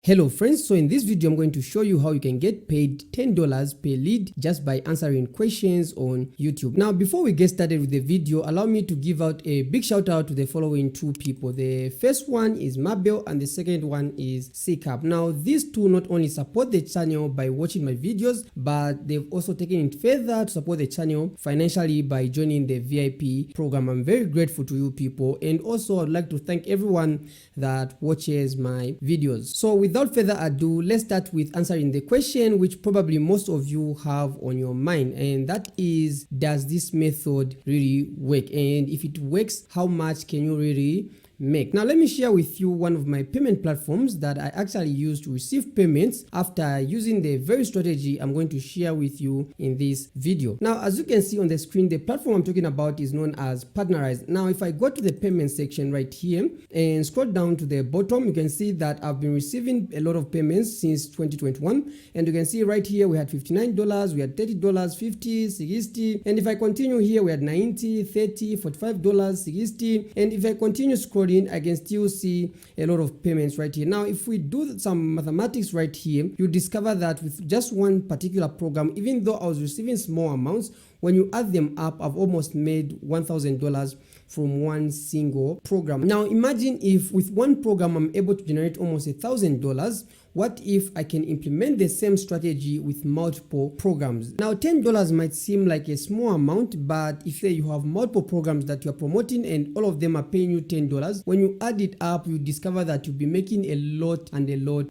Hello friends, so in this video I'm going to show you how you can get paid $10 per lead just by answering questions on YouTube. Now before we get started with the video, allow me to give out a big shout out to the following two people. The first one is Mabel and the second one is Sikap. Now these two not only support the channel by watching my videos, but they've also taken it further to support the channel financially by joining the VIP program. I'm very grateful to you people, and also I'd like to thank everyone that watches my videos. So without further ado, let's start with answering the question which probably most of you have on your mind, and that is, does this method really work? And if it works, how much can you really make? Now let me share with you one of my payment platforms that I actually use to receive payments after using the very strategy I'm going to share with you in this video. Now as you can see on the screen, the platform I'm talking about is known as Partnerize. Now if I go to the payment section right here and scroll down to the bottom, you can see that I've been receiving a lot of payments since 2021, and you can see right here we had $59, we had $30, $50, $60, and if I continue here we had $90, $30, $45, $60, and if I continue scrolling I can still see a lot of payments right here. Now if we do some mathematics right here, you discover that with just one particular program, even though I was receiving small amounts, when you add them up, I've almost made $1,000 from one single program. Now imagine if with one program I'm able to generate almost $1,000. What if I can implement the same strategy with multiple programs? Now $10 might seem like a small amount, but if you have multiple programs that you are promoting and all of them are paying you $10, when you add it up, you discover that you'll be making a lot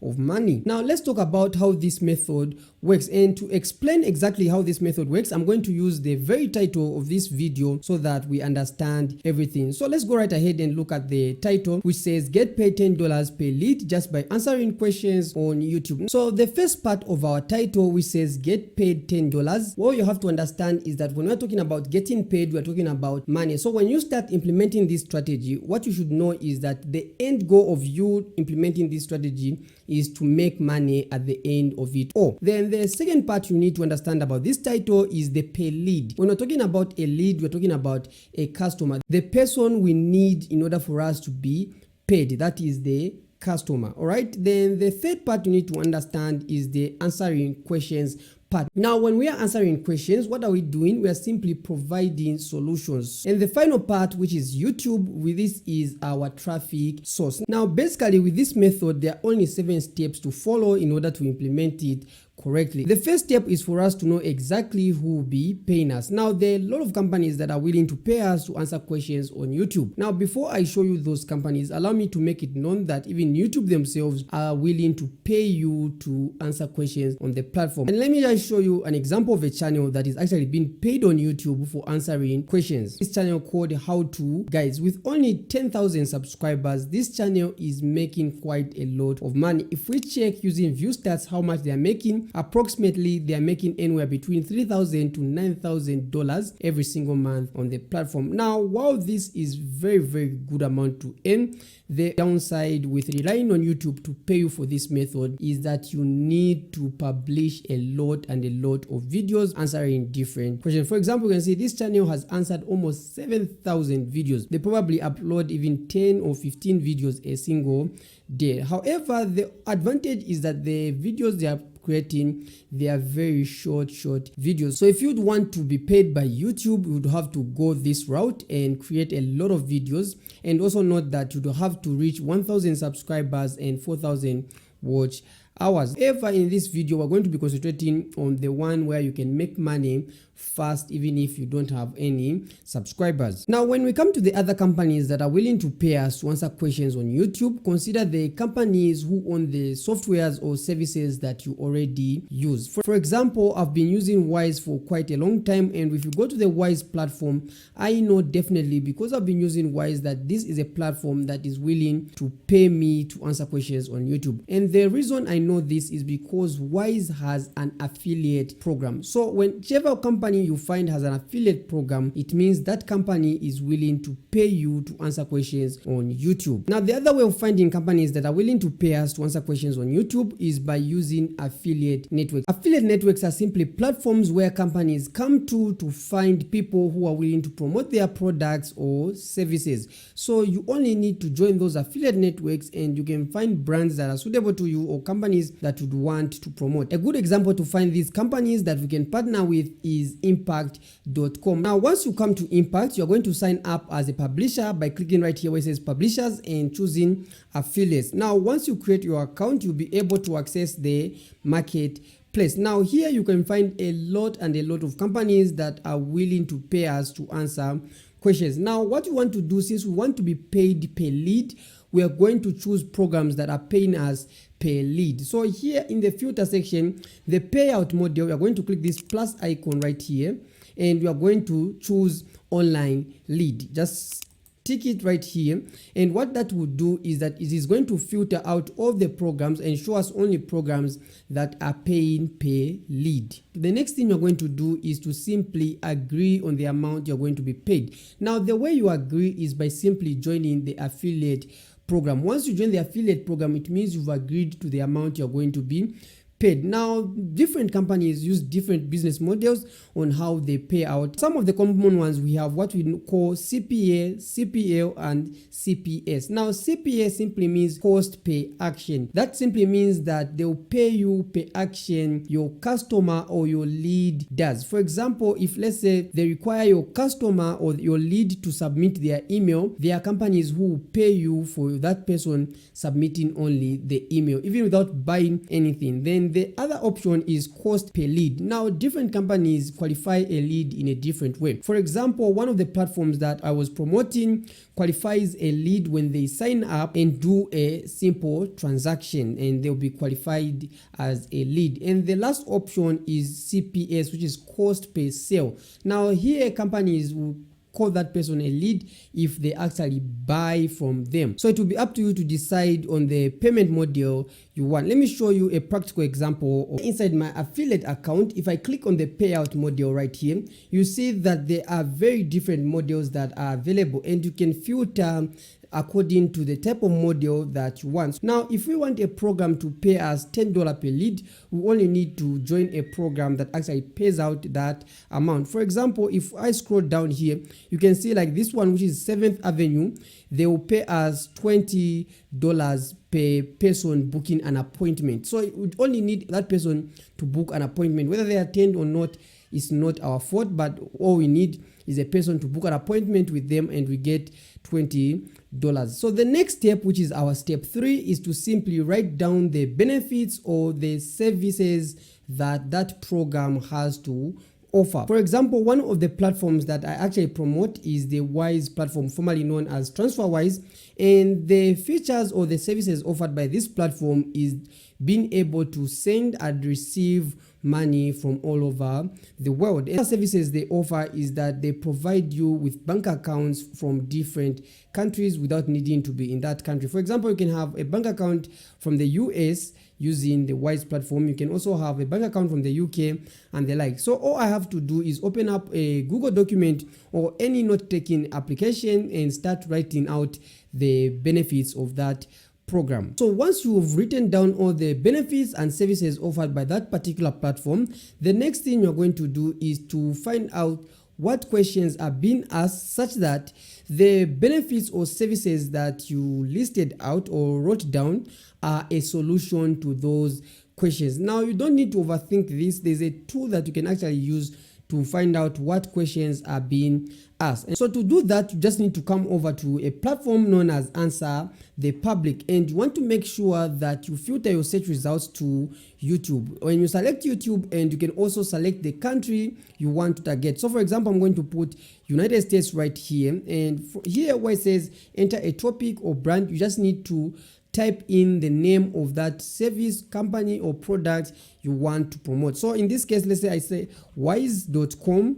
of money. Now let's talk about how this method works, and to explain exactly how this method works, I'm going to use the very title of this video so that we understand everything. So let's go right ahead and look at the title, which says get paid $10 per lead just by answering questions on YouTube. So the first part of our title, which says get paid $10, what you have to understand is that when we're talking about getting paid, we're talking about money. So when you start implementing this strategy, what you should know is that the end goal of you implementing this strategy is to make money at the end of it all. Then the second part you need to understand about this title is the pay lead. When we're talking about a lead, we're talking about a customer, the person we need in order for us to be paid. That is the customer. All right, then the third part you need to understand is the answering questions part. Now when we are answering questions, what are we doing? We are simply providing solutions. And the final part, which is YouTube, with this is our traffic source. Now basically with this method there are only 7 steps to follow in order to implement it correctly. The first step is for us to know exactly who will be paying us. Now there are a lot of companies that are willing to pay us to answer questions on YouTube. Now before I show you those companies, allow me to make it known that even YouTube themselves are willing to pay you to answer questions on the platform. And let me just show you an example of a channel that is actually being paid on YouTube for answering questions. This channel called How To Guys. With only 10,000 subscribers, this channel is making quite a lot of money. If we check using view stats how much they are making, approximately they are making anywhere between $3,000 to $9,000 every single month on the platform. Now while this is very good amount to earn, the downside with relying on YouTube to pay you for this method is that you need to publish a lot of videos answering different questions. For example, you can see this channel has answered almost 7,000 videos. They probably upload even 10 or 15 videos a single day. However, the advantage is that the videos they are creating, they are very short videos. So if you'd want to be paid by YouTube, you would have to go this route and create a lot of videos. And also note that you would have to reach 1,000 subscribers and 4,000 watch hours. However, in this video we're going to be concentrating on the one where you can make money fast even if you don't have any subscribers. Now when we come to the other companies that are willing to pay us to answer questions on YouTube, consider the companies who own the softwares or services that you already use. For example, I've been using Wise for quite a long time, and if you go to the Wise platform, I know definitely because I've been using Wise that this is a platform that is willing to pay me to answer questions on YouTube. And the reason I know know this is because Wise has an affiliate program. So whichever company you find has an affiliate program, it means that company is willing to pay you to answer questions on YouTube. Now, the other way of finding companies that are willing to pay us to answer questions on YouTube is by using affiliate networks. Affiliate networks are simply platforms where companies come to find people who are willing to promote their products or services. So you only need to join those affiliate networks and you can find brands that are suitable to you or companies that would want to promote. A good example to find these companies that we can partner with is impact.com. Now, once you come to Impact, you're going to sign up as a publisher by clicking right here where it says publishers and choosing affiliates. Now, once you create your account, you'll be able to access the marketplace. Now, here you can find a lot of companies that are willing to pay us to answer questions. Now, what you want to do, since we want to be paid per lead, we are going to choose programs that are paying us per lead. So here in the filter section, the payout model, we are going to click this plus icon right here, and we are going to choose online lead. Just tick it right here, and what that will do is that it is going to filter out all the programs and show us only programs that are paying per lead. The next thing you're going to do is to simply agree on the amount you're going to be paid. Now, the way you agree is by simply joining the affiliate program. Once you join the affiliate program, it means you've agreed to the amount you're going to be paid. Now, different companies use different business models on how they pay out. Some of the common ones, we have what we call CPA, CPL, and CPS. Now, CPA simply means cost per action. That simply means that they'll pay you per action your customer or your lead does. For example, if let's say they require your customer or your lead to submit their email, there are companies who will pay you for that person submitting only the email, even without buying anything. Then the other option is cost per lead. Now, different companies qualify a lead in a different way. For example, one of the platforms that I was promoting qualifies a lead when they sign up and do a simple transaction, and they'll be qualified as a lead. And the last option is CPS, which is cost per sale. Now, here companies will call that person a lead if they actually buy from them. So it will be up to you to decide on the payment model you want. Let me show you a practical example. Inside my affiliate account, if I click on the payout model right here, you see that there are very different models that are available, and you can filter according to the type of model that you want. Now, if we want a program to pay us $10 per lead, we only need to join a program that actually pays out that amount. For example, if I scroll down here, you can see like this one, which is 7th Avenue, they will pay us $20 per person booking an appointment. So we would only need that person to book an appointment. Whether they attend or not is not our fault, but all we need is a person to book an appointment with them, and we get $20. So the next step, which is our step 3, is to simply write down the benefits or the services that that program has to offer. For example, one of the platforms that I actually promote is the Wise platform, formerly known as TransferWise, and the features or the services offered by this platform is being able to send and receive money from all over the world. And the services they offer is that they provide you with bank accounts from different countries without needing to be in that country. For example, you can have a bank account from the US using the Wise platform. You can also have a bank account from the UK and the like. So all I have to do is open up a Google document or any note-taking application and start writing out the benefits of that program. So once you've written down all the benefits and services offered by that particular platform, the next thing you're going to do is to find out what questions are being asked such that the benefits or services that you listed out or wrote down are a solution to those questions. Now, you don't need to overthink this. There's a tool that you can actually use to find out what questions are being asked. And so to do that, you just need to come over to a platform known as Answer the Public, and you want to make sure that you filter your search results to YouTube. When you select YouTube, and you can also select the country you want to target. So for example, I'm going to put United States right here, and here where it says enter a topic or brand, you just need to type in the name of that service, company, or product you want to promote. So in this case, let's say I say wise.com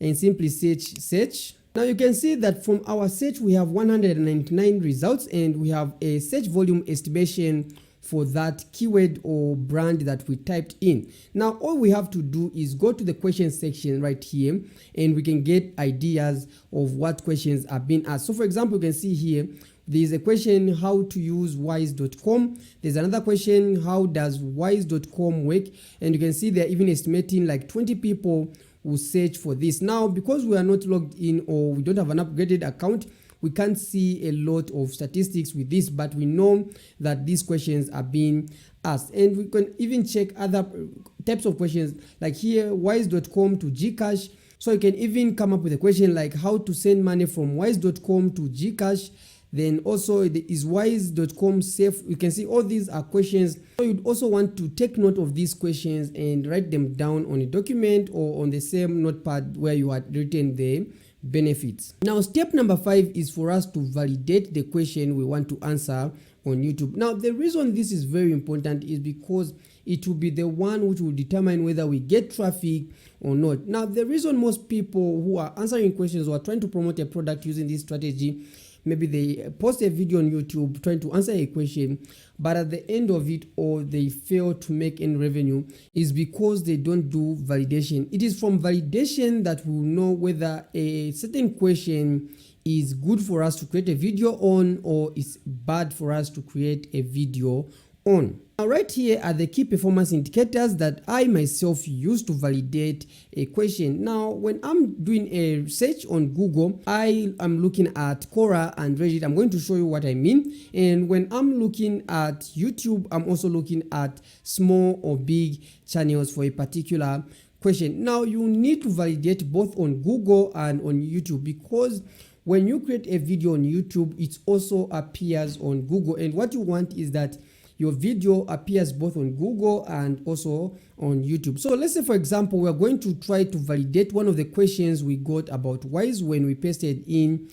and simply search. Now you can see that from our search, we have 199 results, and we have a search volume estimation for that keyword or brand that we typed in. Now all we have to do is go to the question section right here, and we can get ideas of what questions are being asked. So for example, you can see here there's a question, how to use wise.com. There's another question, how does wise.com work? And you can see they're even estimating like 20 people will search for this. Now because we are not logged in or we don't have an upgraded account, we can't see a lot of statistics with this, but we know that these questions are being asked. And we can even check other types of questions, like here, wise.com to Gcash. So you can even come up with a question like how to send money from wise.com to Gcash. Then also, is wise.com safe? You can see all these are questions. So you'd also want to take note of these questions and write them down on a document or on the same notepad where you had written the benefits. Now step number 5 is for us to validate the question we want to answer on YouTube. Now the reason this is very important is because it will be the one which will determine whether we get traffic or not. Now the reason most people who are answering questions or are trying to promote a product using this strategy, maybe they post a video on YouTube trying to answer a question, but at the end of it, or they fail to make any revenue, is because they don't do validation. It is from validation that we will know whether a certain question is good for us to create a video on, or is bad for us to create a video on. Now right here are the key performance indicators that I myself use to validate a question. Now when I'm doing a search on Google, I am looking at Quora and Reddit. I'm going to show you what I mean. And when I'm looking at YouTube, I'm also looking at small or big channels for a particular question. Now you need to validate both on Google and on YouTube, because when you create a video on YouTube, it also appears on Google. And what you want is that your video appears both on Google and also on YouTube. So let's say, for example, we are going to try to validate one of the questions we got about Wise when we pasted in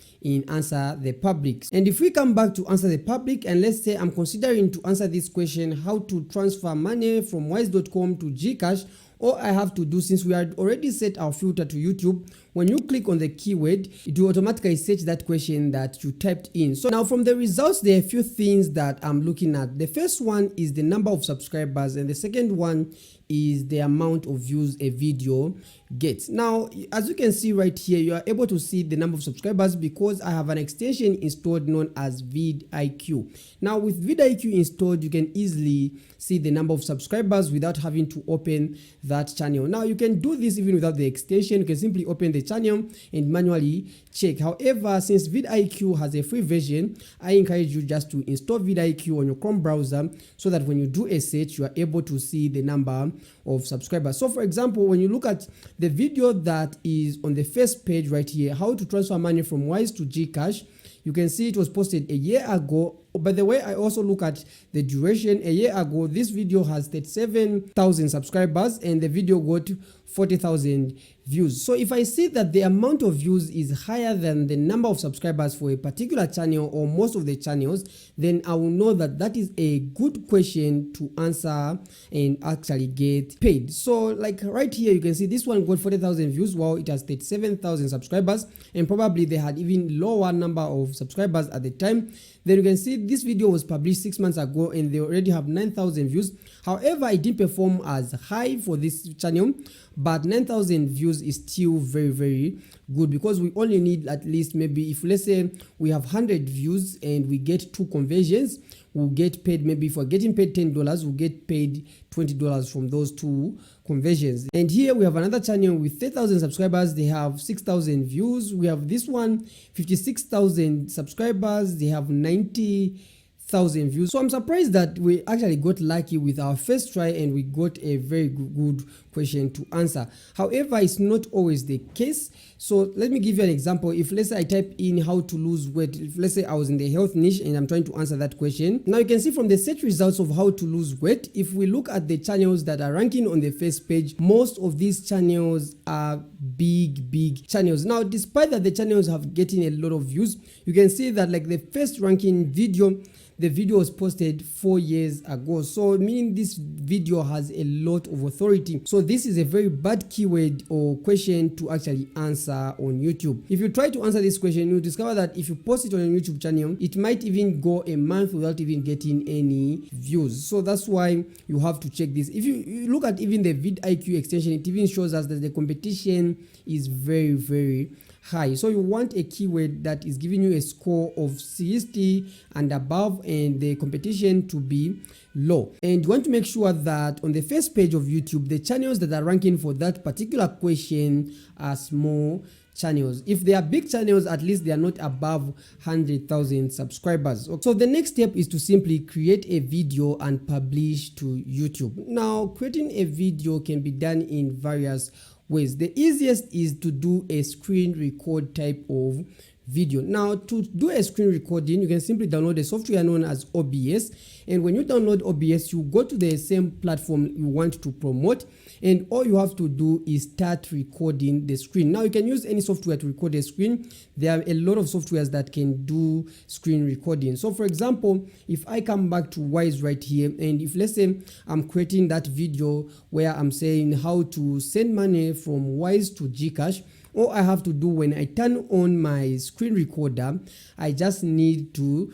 Answer the Public. And if we come back to Answer the Public, and let's say I'm considering to answer this question, how to transfer money from wise.com to Gcash, all I have to do, since we had already set our filter to YouTube, when you click on the keyword, it will automatically search that question that you typed in. So now from the results, there are a few things that I'm looking at. The first one is the number of subscribers, and the second one is the amount of views a video gets. Now, as you can see right here, you are able to see the number of subscribers because I have an extension installed known as vidIQ. Now with vidIQ installed, you can easily see the number of subscribers without having to open that channel. Now you can do this even without the extension. You can simply open the channel and manually check. However, since vidIQ has a free version, I encourage you just to install vidIQ on your Chrome browser so that when you do a search, you are able to see the number of subscribers. So for example, when you look at the video that is on the first page right here, how to transfer money from Wise to Gcash, you can see it was posted a year ago. By the way, I also look at the duration. A year ago, this video has 37,000 subscribers and the video got 40,000 views. So if I see that the amount of views is higher than the number of subscribers for a particular channel or most of the channels, then I will know that that is a good question to answer and actually get paid. So like right here, you can see this one got 40,000 views while it has 37,000 subscribers, and probably they had even lower number of subscribers at the time. Then you can see this video was published 6 months ago and they already have 9,000 views. However, it didn't perform as high for this channel, but 9,000 views is still very, very good, because we only need at least, maybe if let's say we have 100 views and we get 2 conversions, we'll get paid, maybe if we're getting paid $10, we'll get paid $20 from those 2 conversions. And here we have another channel with 3,000 subscribers. They have 6,000 views. We have this one, 56,000 subscribers. They have 90,000 views. So I'm surprised that we actually got lucky with our first try and we got a very good question to answer. However, it's not always the case. So let me give you an example. If let's say I type in how to lose weight, if let's say I was in the health niche and I'm trying to answer that question, now you can see from the search results of how to lose weight, if we look at the channels that are ranking on the first page, most of these channels are big channels. Now, despite that the channels have getting a lot of views, you can see that like the first ranking video, the video was posted 4 years ago, so meaning this video has a lot of authority. So this is a very bad keyword or question to actually answer on YouTube. If you try to answer this question, you'll discover that if you post it on your YouTube channel, it might even go a month without even getting any views. So that's why you have to check this. If you look at even the vidIQ extension, it even shows us that the competition is very high. So you want a keyword that is giving you a score of 60 and above, and the competition to be low. And you want to make sure that on the first page of YouTube, the channels that are ranking for that particular question are small channels. If they are big channels, at least they are not above 100,000 subscribers. So the next step is to simply create a video and publish to YouTube. Now, creating a video can be done in various ways. The easiest is to do a screen record type of video. Now, to do a screen recording, you can simply download a software known as OBS, and when you download OBS, you go to the same platform you want to promote, and all you have to do is start recording the screen. Now, you can use any software to record a screen. There are a lot of softwares that can do screen recording. So for example, if I come back to Wise right here, and if let's say I'm creating that video where I'm saying how to send money from Wise to Gcash, all I have to do when I turn on my screen recorder, I just need to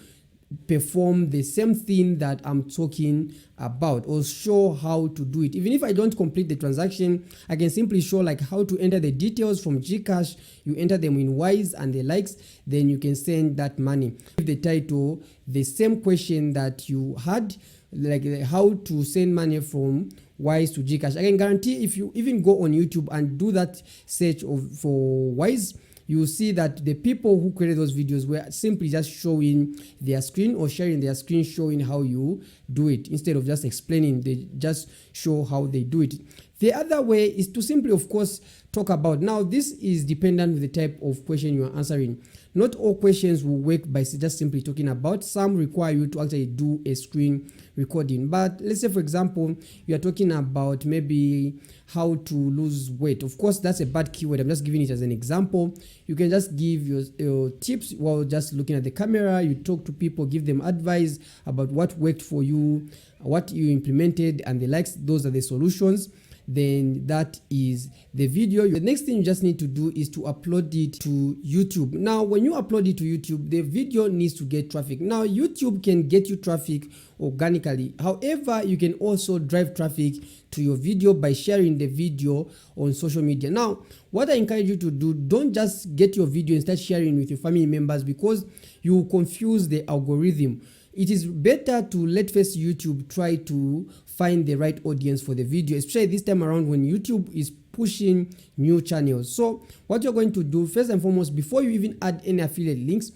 perform the same thing that I'm talking about, or show how to do it. Even if I don't complete the transaction, I can simply show like how to enter the details from Gcash. You enter them in Wise and the likes, then you can send that money. If the title, the same question that you had, like how to send money from Wise to Gcash, I can guarantee if you even go on YouTube and do that search for Wise, you see that the people who created those videos were simply just showing their screen or sharing their screen, showing how you do it. Instead of just explaining, they just show how they do it. The other way is to simply, of course, talk about. Now, this is dependent with the type of question you are answering. Not all questions will work by just simply talking about. Some require you to actually do a screen recording. But let's say, for example, you are talking about maybe how to lose weight. Of course, that's a bad keyword. I'm just giving it as an example. You can just give your tips while just looking at the camera. You talk to people, give them advice about what worked for you, what you implemented, and the likes. Those are the solutions. Then that is the video. The next thing you just need to do is to upload it to YouTube. Now, when you upload it to YouTube, the video needs to get traffic. Now, YouTube can get you traffic organically. However, you can also drive traffic to your video by sharing the video on social media. Now, what I encourage you to do, don't just get your video and start sharing with your family members, because you will confuse the algorithm. It is better to let first YouTube try to find the right audience for the video, especially this time around when YouTube is pushing new channels. So what you're going to do first and foremost, before you even add any affiliate links,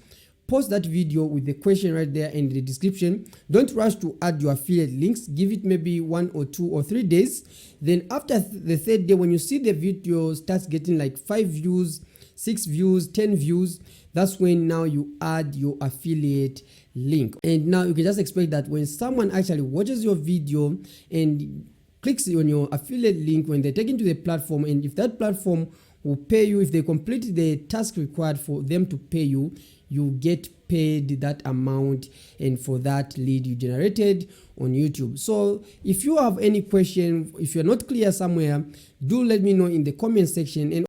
post that video with the question right there in the description. Don't rush to add your affiliate links. Give it maybe 1 or 2 or 3 days. Then after the third day, when you see the video starts getting like 5 views, 6 views, 10 views, that's when now you add your affiliate link. And now you can just expect that when someone actually watches your video and clicks on your affiliate link, when they take into the platform, and if that platform will pay you, if they complete the task required for them to pay you, you get paid that amount and for that lead you generated on YouTube. So if you have any question, if you're not clear somewhere, do let me know in the comment section. And